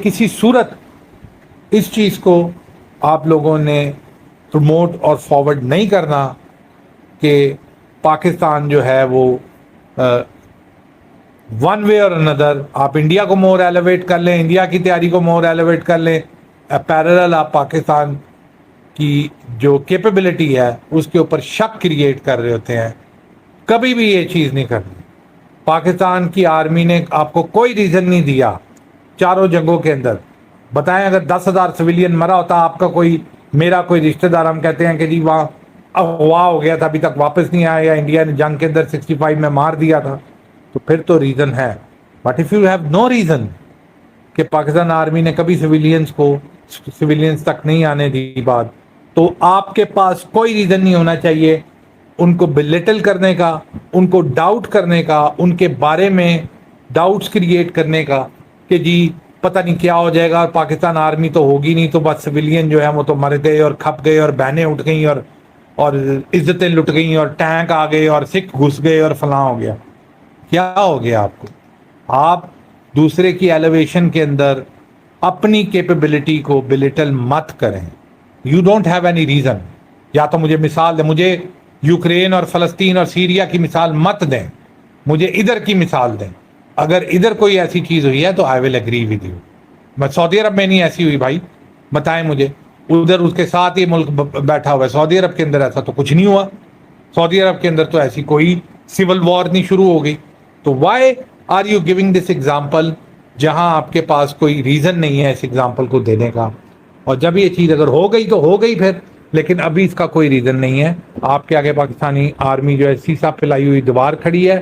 کسی صورت اس چیز کو آپ لوگوں نے پروموٹ اور فارورڈ نہیں کرنا کہ پاکستان جو ہے وہ ون وے اور اندر آپ انڈیا کو مور ایلیویٹ کر لیں, انڈیا کی تیاری کو مور ایلیویٹ کر لیں, پیرالل آپ پاکستان کی جو کیپیبلٹی ہے اس کے اوپر شک کریٹ کر رہے ہوتے ہیں. کبھی بھی یہ چیز نہیں کرنی. پاکستان کی آرمی نے آپ کو کوئی ریزن نہیں دیا چاروں جنگوں کے اندر. بتائیں اگر 10,000 سویلین مرا ہوتا آپ کا کوئی, میرا کوئی رشتہ دار, ہم کہتے ہیں کہ جی وہاں اغوا ہو گیا تھا ابھی تک واپس نہیں آیا, یا انڈیا نے جنگ کے اندر 65 میں مار دیا تھا, تو پھر تو ریزن ہے. But if you have no reason کہ پاکستان آرمی نے کبھی سویلینز تک نہیں آنے دی بات, تو آپ کے پاس کوئی ریزن نہیں ہونا چاہیے ان کو بلٹل کرنے کا, ان کو ڈاؤٹ کرنے کا, ان کے بارے میں ڈاؤٹس کریٹ کرنے کا کہ جی پتہ نہیں کیا ہو جائے گا, اور پاکستان آرمی تو ہوگی نہیں, تو بس سویلین جو ہے وہ تو مر گئے اور کھپ گئے اور بہنیں اٹھ گئیں اور عزتیں لٹ گئیں اور ٹینک آ گئے اور سکھ گھس گئے اور فلاں ہو گیا. کیا ہو گیا آپ کو؟ آپ دوسرے کی ایلیویشن کے اندر اپنی کیپیبلٹی کو بلٹل مت کریں. You don't have any reason. یا تو مجھے مثال دیں, مجھے یوکرین اور فلسطین اور سیریا کی مثال مت دیں, مجھے ادھر کی مثال دیں. اگر ادھر کوئی ایسی چیز ہوئی ہے تو آئی ول ایگری ود یو. میں سعودی عرب میں نہیں ایسی ہوئی بھائی, بتائیں مجھے. ادھر اس کے ساتھ یہ ملک بیٹھا ہوا ہے, سعودی عرب کے اندر ایسا تو کچھ نہیں ہوا. سعودی عرب کے اندر تو ایسی کوئی سول وار نہیں شروع ہو گئی. تو why are you giving this example جہاں آپ کے پاس کوئی ریزن نہیں ہے اس ایگزامپل کو دینے کا؟ اور جب یہ چیز اگر ہو گئی تو ہو گئی پھر, لیکن ابھی اس کا کوئی ریزن نہیں ہے. آپ کے آگے پاکستانی آرمی جو ہے سیسا پلائی ہوئی دیوار کھڑی ہے.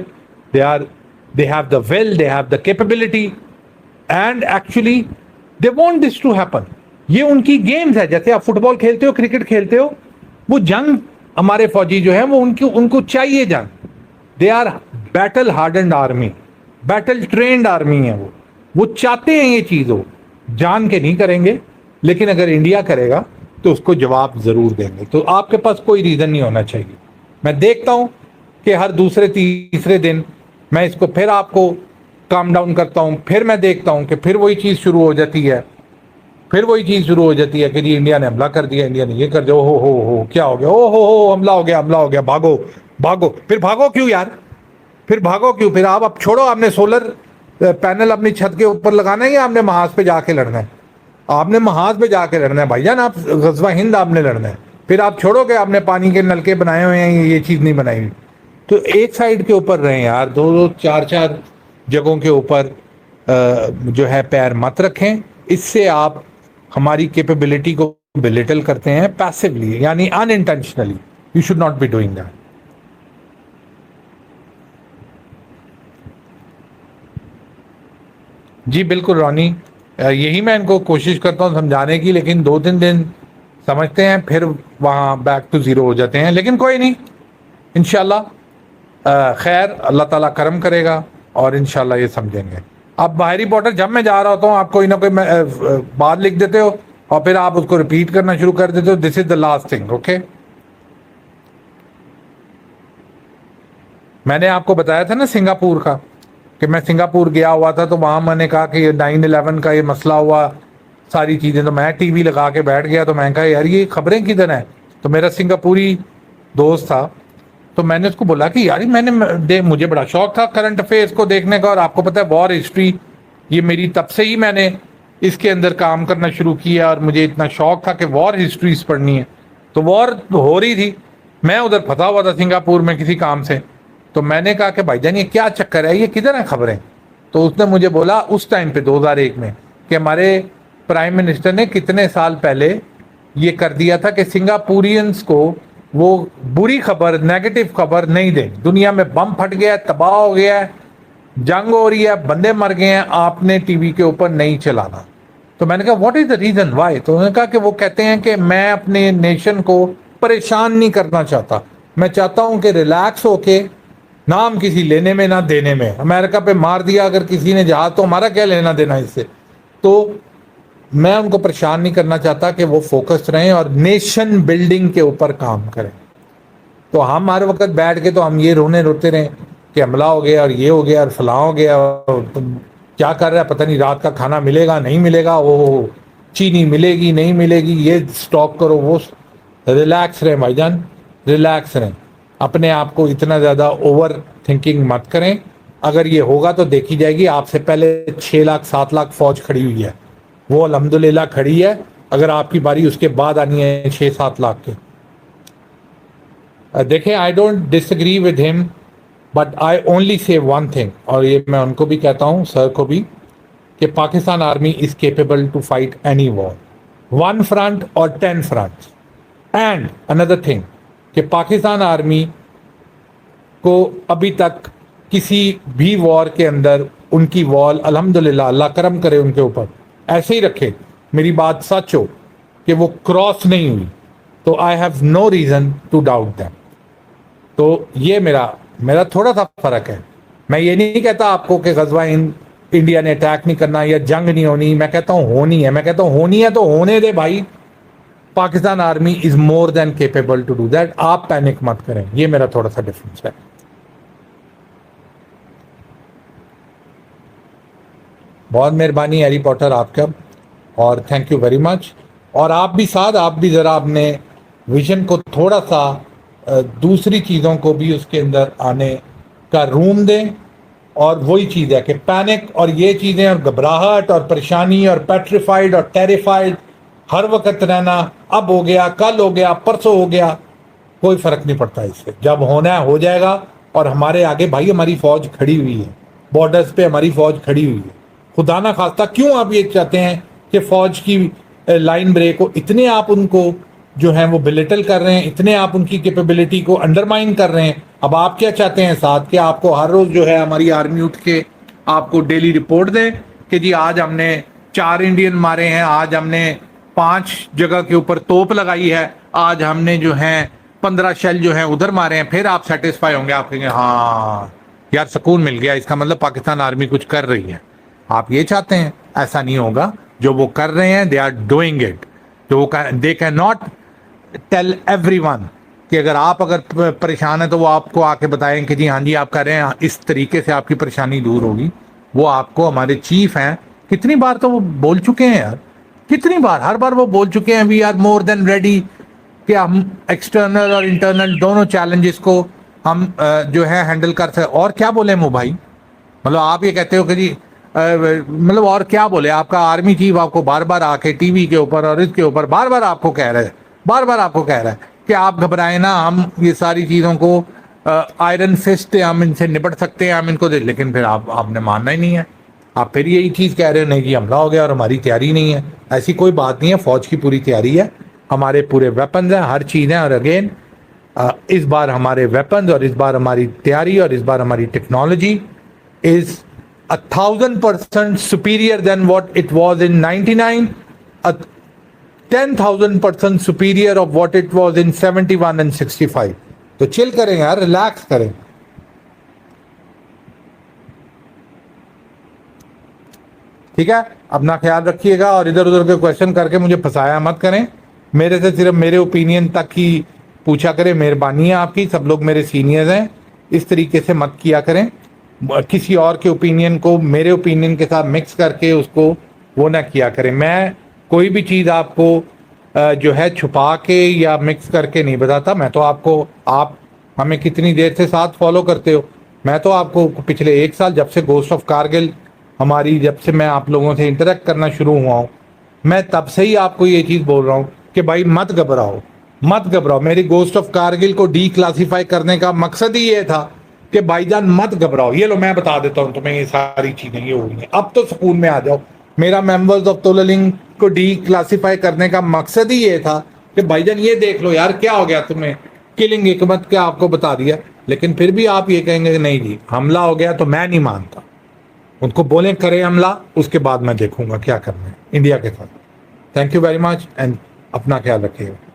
they have the will, they have the capability, and actually they want this to happen. یہ ان کی گیمز ہے. جیسے آپ فٹ بال کھیلتے ہو, کرکٹ کھیلتے ہو, وہ جنگ ہمارے فوجی جو ہیں وہ ان کو چاہیے جنگ. They are battle hardened army, battle trained army ہے. وہ چاہتے ہیں یہ چیز ہو, جان کے نہیں کریں گے, لیکن اگر انڈیا کرے گا تو اس کو جواب ضرور دیں گے. تو آپ کے پاس کوئی ریزن نہیں ہونا چاہیے. میں دیکھتا ہوں کہ ہر دوسرے تیسرے دن میں اس کو پھر آپ کو کام ڈاؤن کرتا ہوں, پھر میں دیکھتا ہوں کہ پھر وہی چیز شروع ہو جاتی ہے, کہ جی انڈیا نے حملہ کر دیا, انڈیا نے یہ کر دیا, ہو کیا ہو گیا, ہو حملہ ہو گیا, بھاگو. پھر بھاگو کیوں یار؟ پھر آپ اب چھوڑو. آپ نے سولر پینل اپنی چھت کے اوپر لگانا ہے یا آپ نے محاذ پہ جا کے لڑنا ہے؟ آپ نے محاذ پہ جا کے لڑنا ہے بھائی جان. آپ غزوہ ہند آپ نے لڑنا ہے. پھر آپ چھوڑو کہ آپ نے پانی کے نلکے بنائے ہوئے ہیں, یہ چیز نہیں بنائی ہوئی. تو ایک سائیڈ کے اوپر رہیں یار, 2 4 جگہوں کے اوپر جو ہے پیر مت رکھیں. اس سے آپ ہماری کیپیبلٹی کو بلٹل کرتے ہیں پیسیولی, یعنی unintentionally. You should not be doing that. جی بالکل رونی, یہی میں ان کو کوشش کرتا ہوں سمجھانے کی, لیکن 2-3 دن سمجھتے ہیں پھر وہاں بیک ٹو زیرو ہو جاتے ہیں. لیکن کوئی نہیں, انشاءاللہ خیر, اللہ تعالیٰ کرم کرے گا اور انشاءاللہ یہ سمجھیں گے. اب باہری بارڈر جب میں جا رہا ہوتا ہوں آپ کوئی نہ کوئی بات لکھ دیتے ہو اور پھر آپ اس کو ریپیٹ کرنا شروع کر دیتے ہو. دس از دا لاسٹ تھنگ. اوکے, میں نے آپ کو بتایا تھا نا سنگاپور کا, کہ میں سنگاپور گیا ہوا تھا تو وہاں میں نے کہا کہ 9/11 کا یہ مسئلہ ہوا, ساری چیزیں, تو میں ٹی وی لگا کے بیٹھ گیا. تو میں نے کہا یار یہ خبریں کدھر ہیں؟ تو میرا سنگاپوری دوست تھا, تو میں نے اس کو بولا کہ یار مجھے بڑا شوق تھا کرنٹ افیئرس کو دیکھنے کا, اور آپ کو پتہ ہے وار ہسٹری یہ میری تب سے ہی میں نے اس کے اندر کام کرنا شروع کیا, اور مجھے اتنا شوق تھا کہ وار ہسٹریز پڑھنی ہے. تو وار ہو رہی تھی, میں ادھر پھنسا ہوا تھا سنگاپور میں کسی کام سے. تو میں نے کہا کہ بھائی جان یہ کیا چکر ہے, یہ کدھر ہیں خبریں؟ تو اس نے مجھے بولا اس ٹائم پہ 2001 میں کہ ہمارے پرائم منسٹر نے کتنے سال پہلے یہ کر دیا تھا کہ سنگاپورینز کو وہ بری خبر, نیگیٹو خبر نہیں دیں. دنیا میں بم پھٹ گیا ہے, تباہ ہو گیا ہے, جنگ ہو رہی ہے, بندے مر گئے ہیں, آپ نے ٹی وی کے اوپر نہیں چلانا. تو میں نے کہا what is the reason why? تو انہوں نے کہا کہ وہ کہتے ہیں کہ میں اپنے نیشن کو پریشان نہیں کرنا چاہتا, میں چاہتا ہوں کہ ریلیکس ہو کے, نام کسی لینے میں نہ دینے میں. امریکہ پہ مار دیا اگر کسی نے جہاز تو ہمارا کیا لینا دینا اس سے. تو میں ان کو پریشان نہیں کرنا چاہتا کہ وہ فوکس رہیں اور نیشن بلڈنگ کے اوپر کام کریں. تو ہم ہر وقت بیٹھ کے تو ہم یہ روتے رہیں کہ حملہ ہو گیا اور یہ ہو گیا اور فلاں ہو گیا, اور کیا کر رہا ہے پتہ نہیں, رات کا کھانا ملے گا نہیں ملے گا, وہ چینی ملے گی نہیں ملے گی, یہ اسٹاک کرو وہ. ریلیکس رہیں بھائی جان, ریلیکس رہیں, اپنے آپ کو اتنا زیادہ اوور تھنکنگ مت کریں. اگر یہ ہوگا تو دیکھی جائے گی, آپ سے پہلے 6 لاکھ 7 لاکھ فوج کھڑی ہوئی ہے, وہ الحمدللہ کھڑی ہے, اگر آپ کی باری اس کے بعد آنی ہے 6-7 لاکھ کے. دیکھیں, I don't disagree with him, but I only say one thing, اور یہ میں ان کو بھی کہتا ہوں, سر کو بھی, کہ Pakistan army is capable to fight any war, 1 front اور 10 فرنٹس. اینڈ اندر تھنگ کہ پاکستان آرمی کو ابھی تک کسی بھی وار کے اندر ان کی وال الحمدللہ, اللہ کرم کرے ان کے اوپر, ایسے ہی رکھے, میری بات سچ ہو کہ وہ کراس نہیں ہوئی, تو I have no reason to doubt them. تو یہ میرا تھوڑا سا فرق ہے. میں یہ نہیں کہتا آپ کو کہ غزوہ انڈیا نے اٹیک نہیں کرنا یا جنگ نہیں ہونی, میں کہتا ہوں ہونی ہے, میں کہتا ہوں ہونی ہے تو ہونے دے بھائی. Pakistan army is more then capable to do that, آپ پینک مت کریں, یہ میرا تھوڑا سا ڈفرنس ہے. بہت مہربانی ہیری پاٹر آپ کا, اور تھینک یو ویری مچ. اور آپ بھی ساتھ, آپ بھی ذرا اپنے ویژن کو تھوڑا سا دوسری چیزوں کو بھی اس کے اندر آنے کا روم دیں. اور وہی چیز ہے کہ پینک اور یہ چیزیں اور گھبراہٹ اور پریشانی اور پیٹریفائڈ اور ٹیریفائڈ ہر وقت رہنا, اب ہو گیا, کل ہو گیا, پرسوں ہو گیا, کوئی فرق نہیں پڑتا اس سے. جب ہونا ہے ہو جائے گا. اور ہمارے آگے بھائی ہماری فوج کھڑی ہوئی ہے, بارڈرز پہ ہماری فوج کھڑی ہوئی ہے. خدا نہ خواستہ کیوں آپ یہ چاہتے ہیں کہ فوج کی لائن بریک ہو, اتنے آپ ان کو جو ہیں وہ بلیٹل کر رہے ہیں, اتنے آپ ان کی کیپیبلٹی کو انڈرمائن کر رہے ہیں. اب آپ کیا چاہتے ہیں ساتھ, کہ آپ کو ہر روز جو ہے ہماری آرمی اٹھ کے آپ کو ڈیلی رپورٹ دے کہ جی آج ہم نے 4 انڈین مارے ہیں, آج ہم نے 5 جگہ کے اوپر توپ لگائی ہے, آج ہم نے جو ہیں 15 شیل جو ہیں ادھر مارے ہیں, پھر آپ سیٹسفائی ہوں گے, آپ کہیں گے ہاں یار سکون مل گیا, اس کا مطلب پاکستان آرمی کچھ کر رہی ہے. آپ یہ چاہتے ہیں, ایسا نہیں ہوگا. جو وہ کر رہے ہیں دے آر ڈوئنگ اٹ. جو وہ they can not tell every one کہ اگر پریشان ہیں تو وہ آپ کو آ کے بتائیں کہ جی ہاں جی آپ کر رہے ہیں, اس طریقے سے آپ کی پریشانی دور ہوگی. وہ آپ کو, ہمارے چیف ہیں, کتنی بار تو وہ بول چکے ہیں یار, کتنی بار, ہر بار وہ بول چکے ہیں we are more then ready, کہ ہم ایکسٹرنل اور انٹرنل دونوں چیلنجز کو ہم جو ہے ہینڈل کر سکتے. اور کیا بولیں وہ بھائی, مطلب آپ یہ کہتے ہو کہ جی مطلب اور کیا بولے, آپ کا آرمی چیف آپ کو بار بار آ کے ٹی وی کے اوپر اور اس کے اوپر بار بار آپ کو کہہ رہا ہے کہ آپ گھبرائیں نا, ہم یہ ساری چیزوں کو آئرن فسٹ ہم ان سے نپٹ سکتے ہیں, ہم ان کو دے. لیکن پھر آپ نے ماننا ہی نہیں ہے, آپ پھر یہی چیز کہہ رہے ہو نہیں جی حملہ ہو گیا اور ہماری تیاری نہیں ہے. ایسی کوئی بات نہیں ہے, فوج کی پوری تیاری ہے, ہمارے پورے ویپنز ہیں, ہر چیز ہے. اور اگین اس بار ہمارے ویپنز اور اس بار ہماری تیاری اور اس بار ہماری technology is 1000% superior than what it was in 99, 10,000% superior of what it was in 71 and 65. تو چل کریں یار, ریلیکس کریں. ٹھیک ہے, اپنا خیال رکھیے گا, اور ادھر ادھر کے کوشچن کر کے مجھے پھنسایا مت کریں. میرے سے صرف میرے اوپینین تک ہی پوچھا کریں, مہربانی ہے آپ کی, سب لوگ میرے سینئرز ہیں, اس طریقے سے مت کیا کریں. کسی اور کے اوپینین کو میرے اوپینین کے ساتھ مکس کر کے اس کو وہ نہ کیا کریں. میں کوئی بھی چیز آپ کو جو ہے چھپا کے یا مکس کر کے نہیں بتاتا. میں تو آپ کو, آپ ہمیں کتنی دیر سے ساتھ فالو کرتے ہو, میں تو آپ کو پچھلے 1 سال جب سے گھوسٹ آف کارگل ہماری, جب سے میں آپ لوگوں سے انٹریکٹ کرنا شروع ہوا ہوں, میں تب سے ہی آپ کو یہ چیز بول رہا ہوں کہ بھائی مت گھبراؤ, مت گھبراؤ. میری گھوسٹ آف کارگل کو ڈی کلاسیفائی کرنے کا مقصد ہی یہ تھا کہ بھائی جان مت گھبراؤ. یہ لو میں بتا دیتا ہوں تمہیں یہ ساری چیزیں یہ ہو رہی ہیں, اب تو سکون میں آ جاؤ. میرا ممبرز آف توللنگ کو ڈی کلاسیفائی کرنے کا مقصد ہی یہ تھا کہ بھائی جان یہ دیکھ لو یار کیا ہو گیا تمہیں, کلنگ حکمت کیا آپ کو بتا دیا. لیکن پھر بھی آپ یہ کہیں گے کہ نہیں جی حملہ ہو گیا, تو میں نہیں مانتا. ان کو بولیں کریں حملہ, اس کے بعد میں دیکھوں گا کیا کرنا ہے انڈیا کے ساتھ. Thank you very much, and اپنا خیال رکھیے گا.